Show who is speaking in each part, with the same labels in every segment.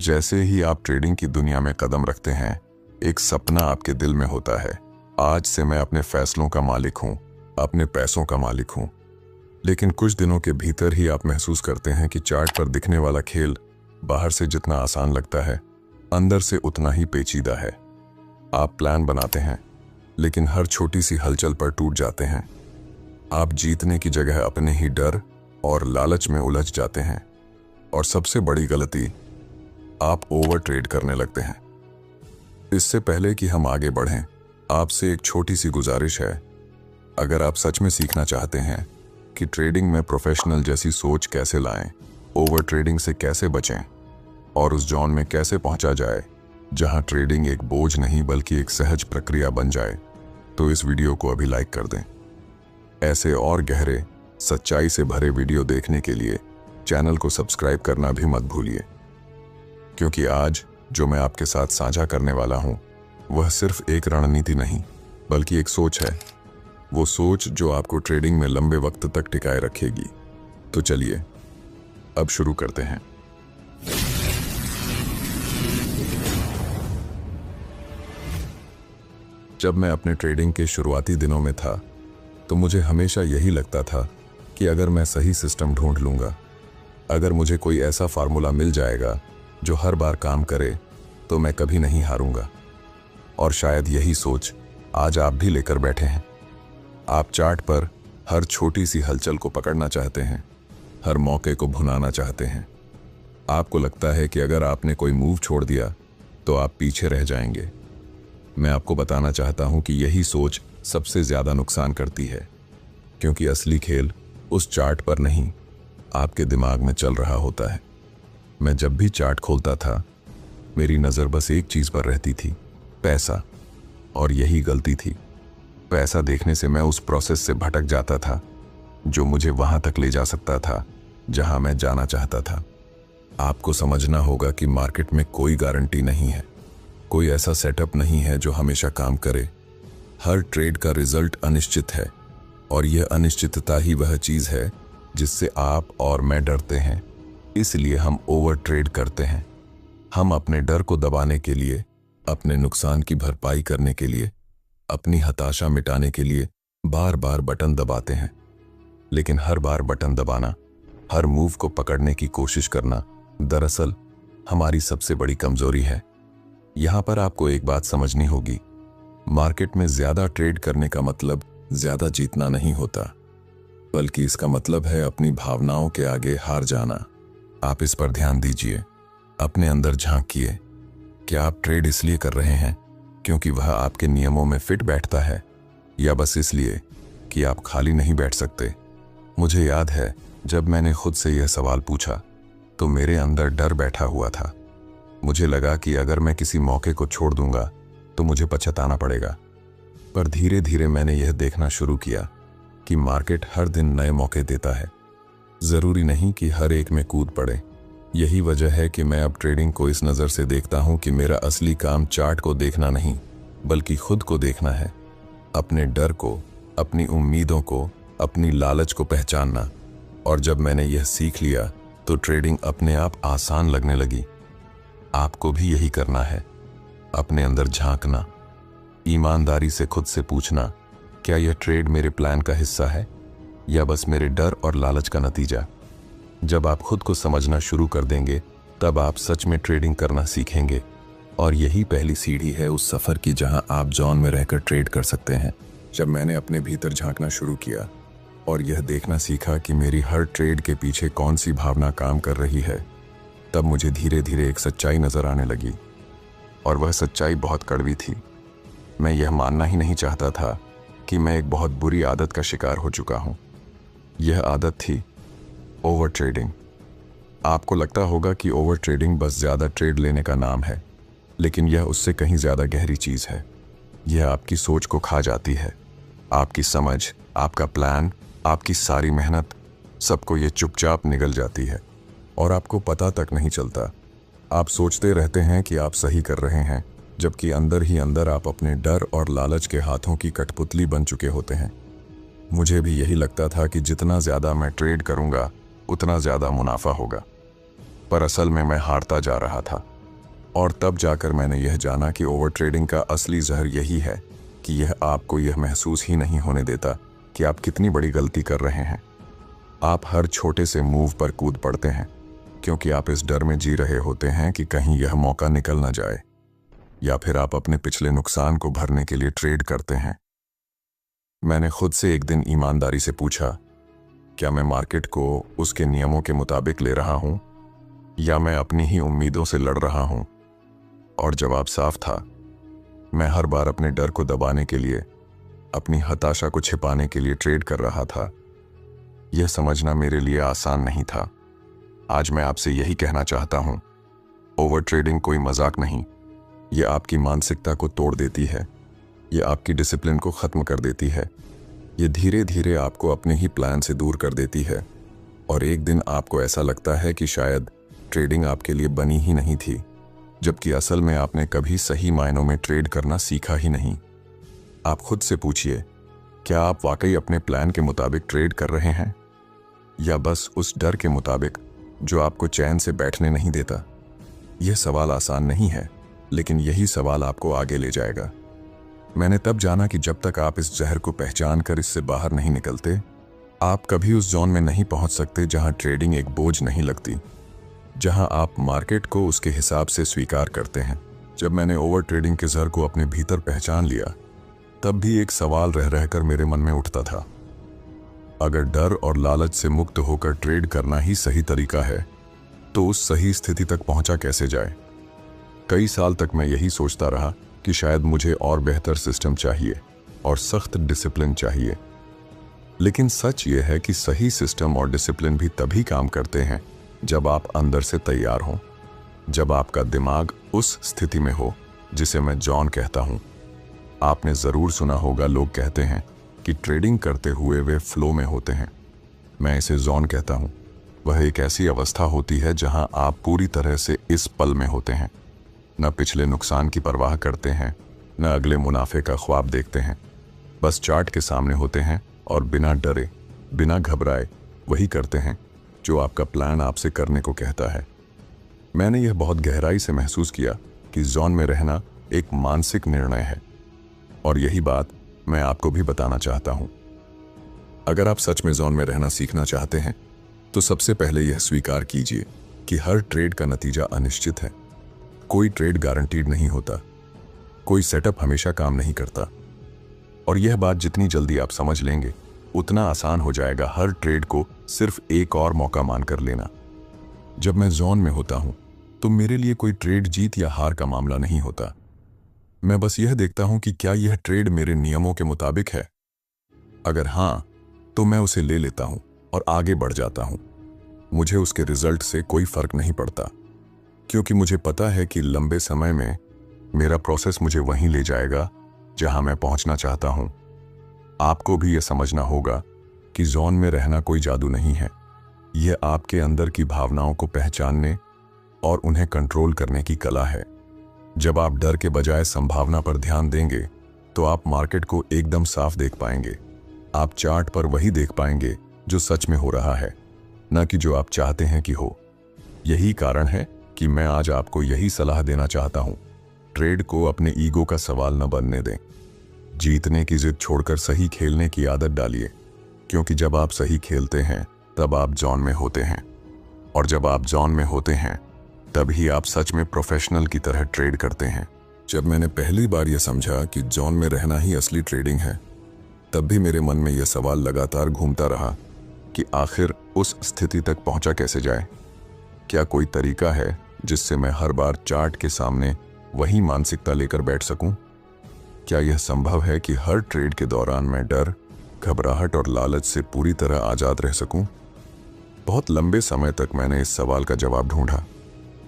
Speaker 1: जैसे ही आप ट्रेडिंग की दुनिया में कदम रखते हैं, एक सपना आपके दिल में होता है। आज से मैं अपने फैसलों का मालिक हूँ, अपने पैसों का मालिक हूँ। लेकिन कुछ दिनों के भीतर ही आप महसूस करते हैं कि चार्ट पर दिखने वाला खेल बाहर से जितना आसान लगता है, अंदर से उतना ही पेचीदा है। आप प्लान बनाते हैं, लेकिन हर छोटी सी हलचल पर टूट जाते हैं। आप जीतने की जगह अपने ही डर और लालच में उलझ जाते हैं। और सबसे बड़ी गलती, आप ओवर ट्रेड करने लगते हैं। इससे पहले कि हम आगे बढ़ें, आपसे एक छोटी सी गुजारिश है। अगर आप सच में सीखना चाहते हैं कि ट्रेडिंग में प्रोफेशनल जैसी सोच कैसे लाएं, ओवर ट्रेडिंग से कैसे बचें और उस जोन में कैसे पहुंचा जाए जहां ट्रेडिंग एक बोझ नहीं बल्कि एक सहज प्रक्रिया बन जाए, तो इस वीडियो को अभी लाइक कर दें। ऐसे और गहरे, सच्चाई से भरे वीडियो देखने के लिए चैनल को सब्सक्राइब करना भी मत भूलिए, क्योंकि आज जो मैं आपके साथ साझा करने वाला हूं, वह सिर्फ एक रणनीति नहीं बल्कि एक सोच है। वो सोच जो आपको ट्रेडिंग में लंबे वक्त तक टिकाए रखेगी। तो चलिए अब शुरू करते हैं। जब मैं अपने ट्रेडिंग के शुरुआती दिनों में था, तो मुझे हमेशा यही लगता था कि अगर मैं सही सिस्टम ढूंढ लूंगा, अगर मुझे कोई ऐसा फार्मूला मिल जाएगा जो हर बार काम करे, तो मैं कभी नहीं हारूंगा। और शायद यही सोच आज आप भी लेकर बैठे हैं। आप चार्ट पर हर छोटी सी हलचल को पकड़ना चाहते हैं, हर मौके को भुनाना चाहते हैं। आपको लगता है कि अगर आपने कोई मूव छोड़ दिया तो आप पीछे रह जाएंगे। मैं आपको बताना चाहता हूं कि यही सोच सबसे ज्यादा नुकसान करती है, क्योंकि असली खेल उस चार्ट पर नहीं, आपके दिमाग में चल रहा होता है। मैं जब भी चार्ट खोलता था, मेरी नज़र बस एक चीज़ पर रहती थी, पैसा। और यही गलती थी। पैसा देखने से मैं उस प्रोसेस से भटक जाता था जो मुझे वहां तक ले जा सकता था जहां मैं जाना चाहता था। आपको समझना होगा कि मार्केट में कोई गारंटी नहीं है, कोई ऐसा सेटअप नहीं है जो हमेशा काम करे। हर ट्रेड का रिजल्ट अनिश्चित है, और यह अनिश्चितता ही वह चीज़ है जिससे आप और मैं डरते हैं। इसलिए हम ओवर ट्रेड करते हैं। हम अपने डर को दबाने के लिए, अपने नुकसान की भरपाई करने के लिए, अपनी हताशा मिटाने के लिए बार बार बटन दबाते हैं। लेकिन हर बार बटन दबाना, हर मूव को पकड़ने की कोशिश करना, दरअसल हमारी सबसे बड़ी कमजोरी है। यहां पर आपको एक बात समझनी होगी, मार्केट में ज्यादा ट्रेड करने का मतलब ज्यादा जीतना नहीं होता, बल्कि इसका मतलब है अपनी भावनाओं के आगे हार जाना। आप इस पर ध्यान दीजिए, अपने अंदर झांकिए। क्या आप ट्रेड इसलिए कर रहे हैं क्योंकि वह आपके नियमों में फिट बैठता है, या बस इसलिए कि आप खाली नहीं बैठ सकते? मुझे याद है जब मैंने खुद से यह सवाल पूछा, तो मेरे अंदर डर बैठा हुआ था। मुझे लगा कि अगर मैं किसी मौके को छोड़ दूंगा तो मुझे पछताना पड़ेगा। पर धीरे धीरे मैंने यह देखना शुरू किया कि मार्केट हर दिन नए मौके देता है। जरूरी नहीं कि हर एक में कूद पड़े। यही वजह है कि मैं अब ट्रेडिंग को इस नज़र से देखता हूं कि मेरा असली काम चार्ट को देखना नहीं, बल्कि खुद को देखना है। अपने डर को, अपनी उम्मीदों को, अपनी लालच को पहचानना। और जब मैंने यह सीख लिया तो ट्रेडिंग अपने आप आसान लगने लगी। आपको भी यही करना है, अपने अंदर झांकना, ईमानदारी से खुद से पूछना, क्या यह ट्रेड मेरे प्लान का हिस्सा है या बस मेरे डर और लालच का नतीजा? जब आप खुद को समझना शुरू कर देंगे, तब आप सच में ट्रेडिंग करना सीखेंगे। और यही पहली सीढ़ी है उस सफ़र की जहां आप जोन में रहकर ट्रेड कर सकते हैं। जब मैंने अपने भीतर झांकना शुरू किया और यह देखना सीखा कि मेरी हर ट्रेड के पीछे कौन सी भावना काम कर रही है, तब मुझे धीरे धीरे एक सच्चाई नज़र आने लगी। और वह सच्चाई बहुत कड़वी थी। मैं यह मानना ही नहीं चाहता था कि मैं एक बहुत बुरी आदत का शिकार हो चुका हूँ। यह आदत थी ओवर ट्रेडिंग। आपको लगता होगा कि ओवर ट्रेडिंग बस ज़्यादा ट्रेड लेने का नाम है, लेकिन यह उससे कहीं ज़्यादा गहरी चीज़ है। यह आपकी सोच को खा जाती है, आपकी समझ, आपका प्लान, आपकी सारी मेहनत, सबको ये चुपचाप निगल जाती है और आपको पता तक नहीं चलता। आप सोचते रहते हैं कि आप सही कर रहे हैं, जबकि अंदर ही अंदर आप अपने डर और लालच के हाथों की कठपुतली बन चुके होते हैं। मुझे भी यही लगता था कि जितना ज़्यादा मैं ट्रेड करूंगा, उतना ज़्यादा मुनाफा होगा। पर असल में मैं हारता जा रहा था। और तब जाकर मैंने यह जाना कि ओवर ट्रेडिंग का असली जहर यही है कि यह आपको यह महसूस ही नहीं होने देता कि आप कितनी बड़ी गलती कर रहे हैं। आप हर छोटे से मूव पर कूद पड़ते हैं क्योंकि आप इस डर में जी रहे होते हैं कि कहीं यह मौका निकल ना जाए, या फिर आप अपने पिछले नुकसान को भरने के लिए ट्रेड करते हैं। मैंने खुद से एक दिन ईमानदारी से पूछा, क्या मैं मार्केट को उसके नियमों के मुताबिक ले रहा हूं या मैं अपनी ही उम्मीदों से लड़ रहा हूं? और जवाब साफ था। मैं हर बार अपने डर को दबाने के लिए, अपनी हताशा को छिपाने के लिए ट्रेड कर रहा था। यह समझना मेरे लिए आसान नहीं था। आज मैं आपसे यही कहना चाहता हूं, ओवर ट्रेडिंग कोई मजाक नहीं। यह आपकी मानसिकता को तोड़ देती है, यह आपकी डिसिप्लिन को ख़त्म कर देती है, यह धीरे धीरे आपको अपने ही प्लान से दूर कर देती है। और एक दिन आपको ऐसा लगता है कि शायद ट्रेडिंग आपके लिए बनी ही नहीं थी, जबकि असल में आपने कभी सही मायनों में ट्रेड करना सीखा ही नहीं। आप खुद से पूछिए, क्या आप वाकई अपने प्लान के मुताबिक ट्रेड कर रहे हैं या बस उस डर के मुताबिक जो आपको चैन से बैठने नहीं देता? यह सवाल आसान नहीं है, लेकिन यही सवाल आपको आगे ले जाएगा। मैंने तब जाना कि जब तक आप इस जहर को पहचान कर इससे बाहर नहीं निकलते, आप कभी उस जोन में नहीं पहुंच सकते जहां ट्रेडिंग एक बोझ नहीं लगती, जहां आप मार्केट को उसके हिसाब से स्वीकार करते हैं। जब मैंने ओवर ट्रेडिंग के जहर को अपने भीतर पहचान लिया, तब भी एक सवाल रह रहकर मेरे मन में उठता था, अगर डर और लालच से मुक्त होकर ट्रेड करना ही सही तरीका है, तो उस सही स्थिति तक पहुंचा कैसे जाए? कई साल तक मैं यही सोचता रहा कि शायद मुझे और बेहतर सिस्टम चाहिए और सख्त डिसिप्लिन चाहिए। लेकिन सच यह है कि सही सिस्टम और डिसिप्लिन भी तभी काम करते हैं जब आप अंदर से तैयार हों, जब आपका दिमाग उस स्थिति में हो जिसे मैं जॉन कहता हूं। आपने जरूर सुना होगा, लोग कहते हैं कि ट्रेडिंग करते हुए वे फ्लो में होते हैं। मैं इसे जॉन कहता हूं। वह एक ऐसी अवस्था होती है जहां आप पूरी तरह से इस पल में होते हैं, न पिछले नुकसान की परवाह करते हैं, न अगले मुनाफे का ख्वाब देखते हैं। बस चार्ट के सामने होते हैं और बिना डरे, बिना घबराए वही करते हैं जो आपका प्लान आपसे करने को कहता है। मैंने यह बहुत गहराई से महसूस किया कि जोन में रहना एक मानसिक निर्णय है, और यही बात मैं आपको भी बताना चाहता हूं। अगर आप सच में जोन में रहना सीखना चाहते हैं, तो सबसे पहले यह स्वीकार कीजिए कि हर ट्रेड का नतीजा अनिश्चित है। कोई ट्रेड गारंटीड नहीं होता, कोई सेटअप हमेशा काम नहीं करता। और यह बात जितनी जल्दी आप समझ लेंगे, उतना आसान हो जाएगा हर ट्रेड को सिर्फ एक और मौका मानकर लेना। जब मैं जोन में होता हूं, तो मेरे लिए कोई ट्रेड जीत या हार का मामला नहीं होता। मैं बस यह देखता हूं कि क्या यह ट्रेड मेरे नियमों के मुताबिक है। अगर हां, तो मैं उसे ले लेता हूं और आगे बढ़ जाता हूं। मुझे उसके रिजल्ट से कोई फर्क नहीं पड़ता, क्योंकि मुझे पता है कि लंबे समय में मेरा प्रोसेस मुझे वहीं ले जाएगा जहां मैं पहुंचना चाहता हूं। आपको भी यह समझना होगा कि जोन में रहना कोई जादू नहीं है। यह आपके अंदर की भावनाओं को पहचानने और उन्हें कंट्रोल करने की कला है। जब आप डर के बजाय संभावना पर ध्यान देंगे, तो आप मार्केट को एकदम साफ देख पाएंगे। आप चार्ट पर वही देख पाएंगे जो सच में हो रहा है, न कि जो आप चाहते हैं कि हो। यही कारण है कि मैं आज आपको यही सलाह देना चाहता हूं, ट्रेड को अपने ईगो का सवाल न बनने दें। जीतने की जिद छोड़कर सही खेलने की आदत डालिए, क्योंकि जब आप सही खेलते हैं, तब आप जोन में होते हैं, और जब आप जोन में होते हैं, तभी आप सच में प्रोफेशनल की तरह ट्रेड करते हैं। जब मैंने पहली बार यह समझा कि जोन में रहना ही असली ट्रेडिंग है, तब भी मेरे मन में यह सवाल लगातार घूमता रहा कि आखिर उस स्थिति तक पहुंचा कैसे जाए। क्या कोई तरीका है जिससे मैं हर बार चार्ट के सामने वही मानसिकता लेकर बैठ सकूं? क्या यह संभव है कि हर ट्रेड के दौरान मैं डर, घबराहट और लालच से पूरी तरह आज़ाद रह सकूं? बहुत लंबे समय तक मैंने इस सवाल का जवाब ढूंढा,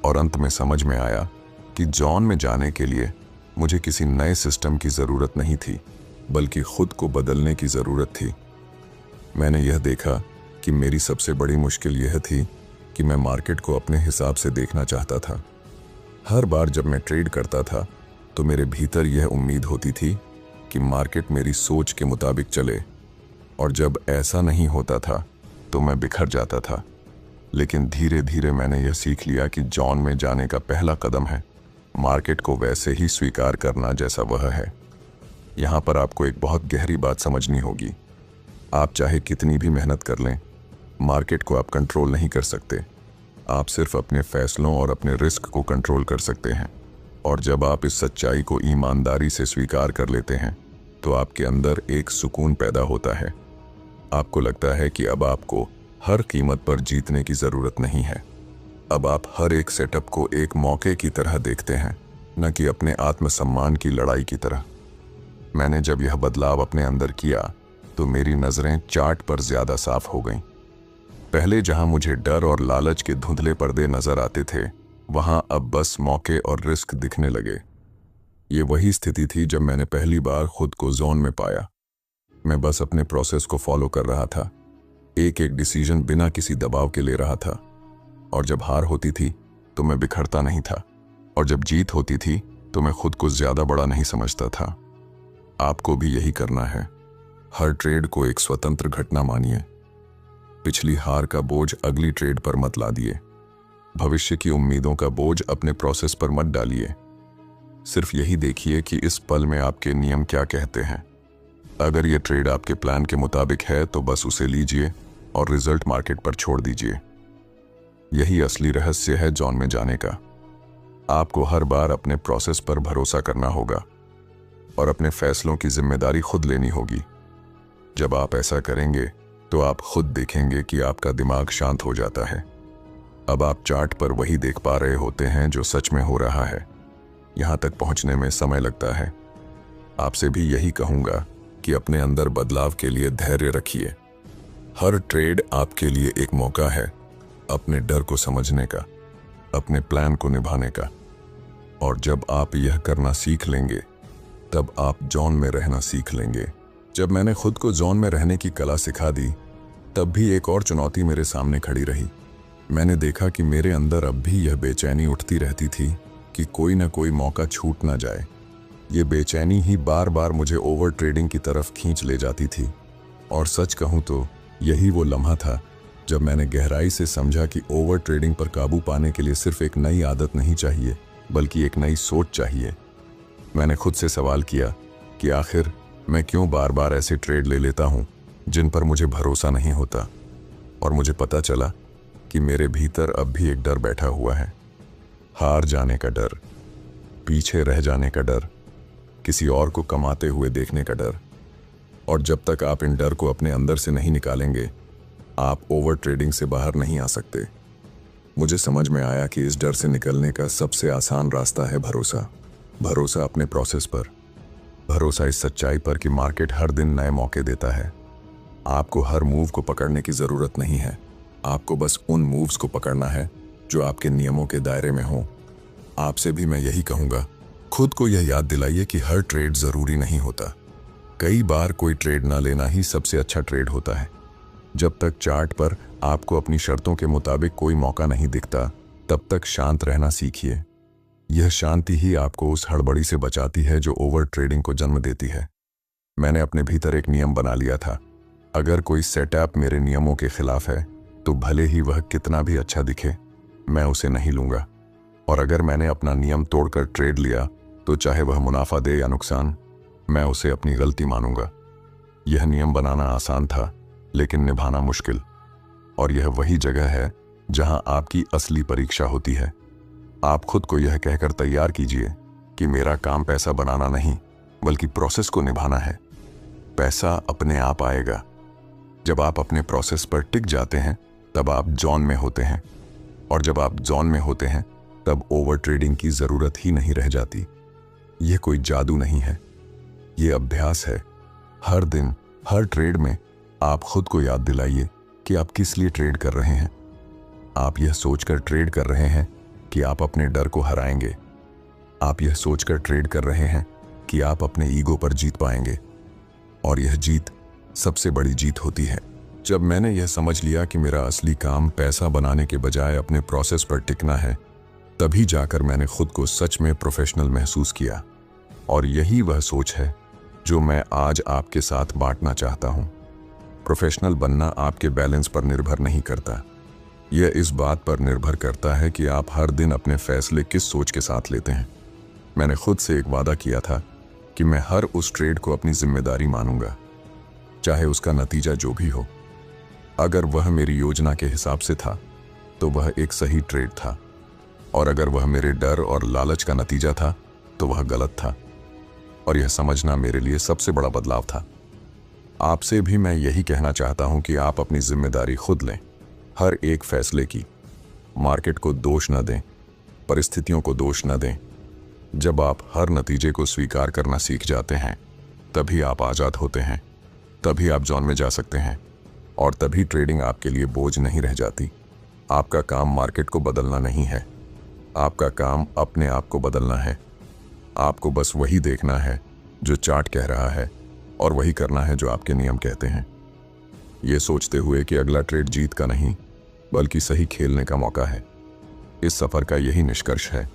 Speaker 1: और अंत में समझ में आया कि जोन में जाने के लिए मुझे किसी नए सिस्टम की ज़रूरत नहीं थी, बल्कि खुद को बदलने की ज़रूरत थी। मैंने यह देखा कि मेरी सबसे बड़ी मुश्किल यह थी कि मैं मार्केट को अपने हिसाब से देखना चाहता था। हर बार जब मैं ट्रेड करता था, तो मेरे भीतर यह उम्मीद होती थी कि मार्केट मेरी सोच के मुताबिक चले, और जब ऐसा नहीं होता था तो मैं बिखर जाता था। लेकिन धीरे धीरे मैंने यह सीख लिया कि जॉन में जाने का पहला कदम है मार्केट को वैसे ही स्वीकार करना जैसा वह है। यहाँ पर आपको एक बहुत गहरी बात समझनी होगी। आप चाहे कितनी भी मेहनत कर लें, मार्केट को आप कंट्रोल नहीं कर सकते। आप सिर्फ अपने फैसलों और अपने रिस्क को कंट्रोल कर सकते हैं। और जब आप इस सच्चाई को ईमानदारी से स्वीकार कर लेते हैं तो आपके अंदर एक सुकून पैदा होता है। आपको लगता है कि अब आपको हर कीमत पर जीतने की ज़रूरत नहीं है। अब आप हर एक सेटअप को एक मौके की तरह देखते हैं, न कि अपने आत्मसम्मान की लड़ाई की तरह। मैंने जब यह बदलाव अपने अंदर किया तो मेरी नज़रें चार्ट पर ज़्यादा साफ हो गईं। पहले जहां मुझे डर और लालच के धुंधले पर्दे नज़र आते थे, वहां अब बस मौके और रिस्क दिखने लगे। ये वही स्थिति थी जब मैंने पहली बार खुद को जोन में पाया। मैं बस अपने प्रोसेस को फॉलो कर रहा था, एक एक डिसीजन बिना किसी दबाव के ले रहा था। और जब हार होती थी तो मैं बिखरता नहीं था, और जब जीत होती थी तो मैं खुद को ज़्यादा बड़ा नहीं समझता था। आपको भी यही करना है। हर ट्रेड को एक स्वतंत्र घटना मानिए। पिछली हार का बोझ अगली ट्रेड पर मत लादिए। भविष्य की उम्मीदों का बोझ अपने प्रोसेस पर मत डालिए। सिर्फ यही देखिए कि इस पल में आपके नियम क्या कहते हैं। अगर ये ट्रेड आपके प्लान के मुताबिक है तो बस उसे लीजिए और रिजल्ट मार्केट पर छोड़ दीजिए। यही असली रहस्य है जॉन में जाने का। आपको हर बार अपने प्रोसेस पर भरोसा करना होगा और अपने फैसलों की जिम्मेदारी खुद लेनी होगी। जब आप ऐसा करेंगे तो आप खुद देखेंगे कि आपका दिमाग शांत हो जाता है। अब आप चार्ट पर वही देख पा रहे होते हैं जो सच में हो रहा है। यहाँ तक पहुँचने में समय लगता है। आपसे भी यही कहूँगा कि अपने अंदर बदलाव के लिए धैर्य रखिए। हर ट्रेड आपके लिए एक मौका है अपने डर को समझने का, अपने प्लान को निभाने का। और जब आप यह करना सीख लेंगे तब आप जोन में रहना सीख लेंगे। जब मैंने खुद को जोन में रहने की कला सिखा दी, तब भी एक और चुनौती मेरे सामने खड़ी रही। मैंने देखा कि मेरे अंदर अब भी यह बेचैनी उठती रहती थी कि कोई ना कोई मौका छूट ना जाए। ये बेचैनी ही बार बार मुझे ओवर ट्रेडिंग की तरफ खींच ले जाती थी। और सच कहूँ तो यही वो लम्हा था जब मैंने गहराई से समझा कि ओवर ट्रेडिंग पर काबू पाने के लिए सिर्फ एक नई आदत नहीं चाहिए, बल्कि एक नई सोच चाहिए। मैंने खुद से सवाल किया कि आखिर मैं क्यों बार बार ऐसे ट्रेड ले लेता हूँ जिन पर मुझे भरोसा नहीं होता। और मुझे पता चला कि मेरे भीतर अब भी एक डर बैठा हुआ है। हार जाने का डर, पीछे रह जाने का डर, किसी और को कमाते हुए देखने का डर। और जब तक आप इन डर को अपने अंदर से नहीं निकालेंगे, आप ओवर ट्रेडिंग से बाहर नहीं आ सकते। मुझे समझ में आया कि इस डर से निकलने का सबसे आसान रास्ता है भरोसा। भरोसा अपने प्रोसेस पर, भरोसा इस सच्चाई पर कि मार्केट हर दिन नए मौके देता है। आपको हर मूव को पकड़ने की ज़रूरत नहीं है। आपको बस उन मूव्स को पकड़ना है जो आपके नियमों के दायरे में हों। आपसे भी मैं यही कहूँगा, खुद को यह याद दिलाइए कि हर ट्रेड ज़रूरी नहीं होता। कई बार कोई ट्रेड ना लेना ही सबसे अच्छा ट्रेड होता है। जब तक चार्ट पर आपको अपनी शर्तों के मुताबिक कोई मौका नहीं दिखता, तब तक शांत रहना सीखिए। यह शांति ही आपको उस हड़बड़ी से बचाती है जो ओवर ट्रेडिंग को जन्म देती है। मैंने अपने भीतर एक नियम बना लिया था, अगर कोई सेटअप मेरे नियमों के खिलाफ है तो भले ही वह कितना भी अच्छा दिखे, मैं उसे नहीं लूँगा। और अगर मैंने अपना नियम तोड़कर ट्रेड लिया तो चाहे वह मुनाफा दे या नुकसान, मैं उसे अपनी गलती मानूंगा। यह नियम बनाना आसान था, लेकिन निभाना मुश्किल। और यह वही जगह है जहां आपकी असली परीक्षा होती है। आप खुद को यह कहकर तैयार कीजिए कि मेरा काम पैसा बनाना नहीं, बल्कि प्रोसेस को निभाना है। पैसा अपने आप आएगा। जब आप अपने प्रोसेस पर टिक जाते हैं तब आप जोन में होते हैं, और जब आप जोन में होते हैं तब ओवर ट्रेडिंग की ज़रूरत ही नहीं रह जाती। यह कोई जादू नहीं है, ये अभ्यास है। हर दिन हर ट्रेड में आप खुद को याद दिलाइए कि आप किस लिए ट्रेड कर रहे हैं। आप यह सोचकर ट्रेड कर रहे हैं कि आप अपने डर को हराएंगे। आप यह सोचकर ट्रेड कर रहे हैं कि आप अपने ईगो पर जीत पाएंगे। और यह जीत सबसे बड़ी जीत होती है। जब मैंने यह समझ लिया कि मेरा असली काम पैसा बनाने के बजाय अपने प्रोसेस पर टिकना है, तभी जाकर मैंने खुद को सच में प्रोफेशनल महसूस किया। और यही वह सोच है जो मैं आज आपके साथ बांटना चाहता हूँ। प्रोफेशनल बनना आपके बैलेंस पर निर्भर नहीं करता, यह इस बात पर निर्भर करता है कि आप हर दिन अपने फैसले किस सोच के साथ लेते हैं। मैंने खुद से एक वादा किया था कि मैं हर उस ट्रेड को अपनी जिम्मेदारी मानूंगा, चाहे उसका नतीजा जो भी हो। अगर वह मेरी योजना के हिसाब से था तो वह एक सही ट्रेड था, और अगर वह मेरे डर और लालच का नतीजा था तो वह गलत था। और यह समझना मेरे लिए सबसे बड़ा बदलाव था। आपसे भी मैं यही कहना चाहता हूं कि आप अपनी जिम्मेदारी खुद लें, हर एक फैसले की। मार्केट को दोष न दें, परिस्थितियों को दोष न दें। जब आप हर नतीजे को स्वीकार करना सीख जाते हैं, तभी आप आज़ाद होते हैं, तभी आप जोन में जा सकते हैं, और तभी ट्रेडिंग आपके लिए बोझ नहीं रह जाती। आपका काम मार्केट को बदलना नहीं है, आपका काम अपने आप को बदलना है। आपको बस वही देखना है जो चार्ट कह रहा है, और वही करना है जो आपके नियम कहते हैं, ये सोचते हुए कि अगला ट्रेड जीत का नहीं बल्कि सही खेलने का मौका है। इस सफर का यही निष्कर्ष है।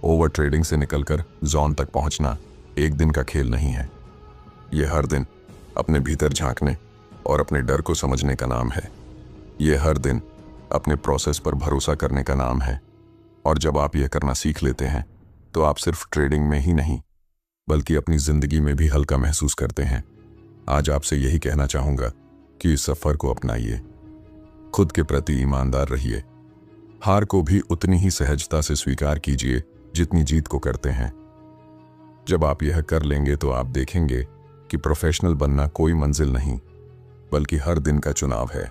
Speaker 1: ओवर ट्रेडिंग से निकलकर जोन तक पहुंचना एक दिन का खेल नहीं है। यह हर दिन अपने भीतर झांकने और अपने डर को समझने का नाम है। यह हर दिन अपने प्रोसेस पर भरोसा करने का नाम है। और जब आप यह करना सीख लेते हैं तो आप सिर्फ ट्रेडिंग में ही नहीं बल्कि अपनी जिंदगी में भी हल्का महसूस करते हैं। आज आपसे यही कहना चाहूंगा कि इस सफर को अपनाइए, खुद के प्रति ईमानदार रहिए, हार को भी उतनी ही सहजता से स्वीकार कीजिए जितनी जीत को करते हैं। जब आप यह कर लेंगे तो आप देखेंगे कि प्रोफेशनल बनना कोई मंजिल नहीं बल्कि हर दिन का चुनाव है।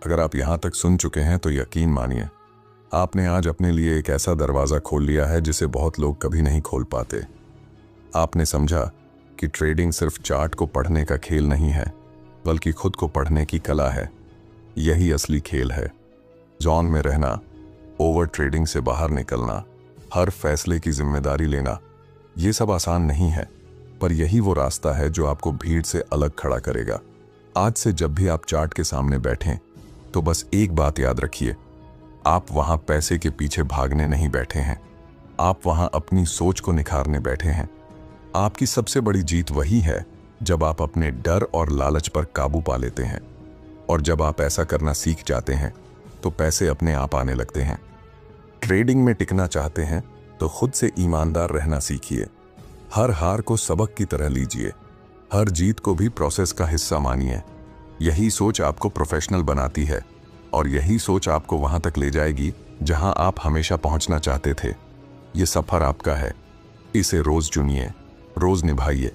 Speaker 1: अगर आप यहां तक सुन चुके हैं तो यकीन मानिए, आपने आज अपने लिए एक ऐसा दरवाजा खोल लिया है जिसे बहुत लोग कभी नहीं खोल पाते। आपने समझा कि ट्रेडिंग सिर्फ चार्ट को पढ़ने का खेल नहीं है बल्कि खुद को पढ़ने की कला है। यही असली खेल है। जोन में रहना, ओवर ट्रेडिंग से बाहर निकलना, हर फैसले की जिम्मेदारी लेना, ये सब आसान नहीं है, पर यही वो रास्ता है जो आपको भीड़ से अलग खड़ा करेगा। आज से जब भी आप चार्ट के सामने बैठें तो बस एक बात याद रखिए, आप वहां पैसे के पीछे भागने नहीं बैठे हैं, आप वहां अपनी सोच को निखारने बैठे हैं। आपकी सबसे बड़ी जीत वही है जब आप अपने डर और लालच पर काबू पा लेते हैं, और जब आप ऐसा करना सीख जाते हैं तो पैसे अपने आप आने लगते हैं। ट्रेडिंग में टिकना चाहते हैं तो खुद से ईमानदार रहना सीखिए। हर हार को सबक की तरह लीजिए, हर जीत को भी प्रोसेस का हिस्सा मानिए। यही सोच आपको प्रोफेशनल बनाती है, और यही सोच आपको वहां तक ले जाएगी जहां आप हमेशा पहुंचना चाहते थे। ये सफर आपका है, इसे रोज चुनिए, रोज निभाइए,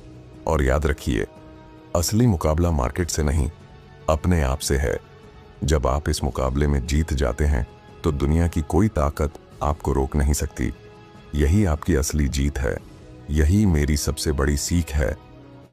Speaker 1: और याद रखिए, असली मुकाबला मार्केट से नहीं, अपने आप से है। जब आप इस मुकाबले में जीत जाते हैं तो दुनिया की कोई ताकत आपको रोक नहीं सकती। यही आपकी असली जीत है। यही मेरी सबसे बड़ी सीख है